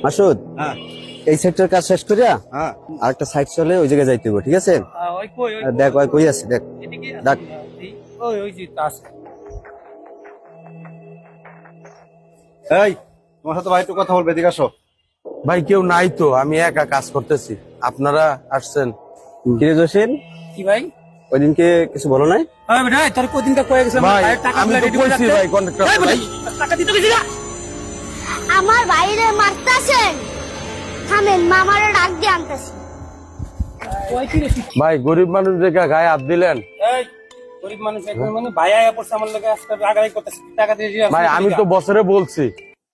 মাসুদ, হ্যাঁ এই সেক্টর কাজ শেষ করিয়া হ্যাঁ আর একটা সাইড চলে ওই জায়গায় যাইতে হবে, ঠিক আছে? দেখ ওই কই আছে, দেখ ডাক। এই তোমার সাথে ভাই একটু কথা বলবে, এদিকে আসো। ভাই কেউ নাই তো, আমি একা কাজ করতেছি, আপনারা আসছেন। কিরে জসিম, কি ভাই? ওইদিনকে কিছু বলো নাই? আরে বেটা তোর কদিনটা কয়ে গেছে ভাই টাকা আমি তো রেডি করে কইছি রাখতে। ভাই কন্ট্রাক্টর এই বেটা, ভাই। টাকা দিতে গেছি না। আমার বাইরে মারতাছেন, থামেন, মামারে ডাক দিয়ে আনতেছি। ওই কি রে? ভাই গরিব মানুষ দেখে গায়ে হাত দিলেন। এই গরিব মানুষ এখন মানে ভাই আয়া পড়ছে আমার লগে আজকে রাগারাগি করতেছে, টাকা দিয়ে দিও। ভাই আমি তো বছরে বলছি।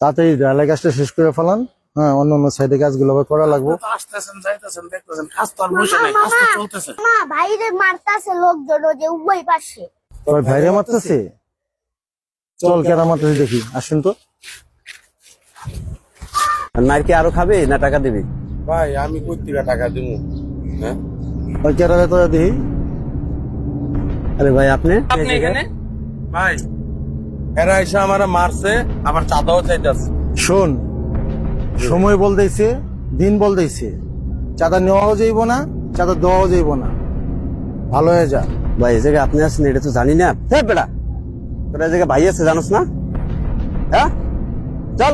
তাড়াতাড়ি ঢালাই কাজটা শেষ করে ফেলান। হ্যাঁ, অন্য অন্য সাইডে কাজগুলো আবার করা লাগবে। আসতেছেন যাইতেছেন দেখতেছেন কাজ তো আর বসে নাই, কাজ তো চলতেছে। মা বাইরে মারতাছে লোকজন, ওই যে উভয় পাশে। ওই ভাইরে মারতেছে, চল কেনা মারতেছে দেখি, আসেন তো। মার কি আরো খাবে না টাকা দিবি? ভাই আমি কই থেকে টাকা দিব? হ্যাঁ ওই কেরালে তো দেখি। আরে ভাই আপনি আপনি এখানে? ভাই এরা এসে আমার মারছে, আবার চাঁদাও চাইতেছে। শোন, সময় বলতেছে, দিন বলতেছে, চাঁদা নেওয়াও যাইব না, চাঁদা দেওয়াও যাইব না। ভালো হয়ে যা। ভাই এই জায়গায় আপনি আছেন এটা তো জানি না। হ্যাঁ বেটা, তোরা এই জায়গায় ভাই আছে জানোস না? হ্যাঁ চল।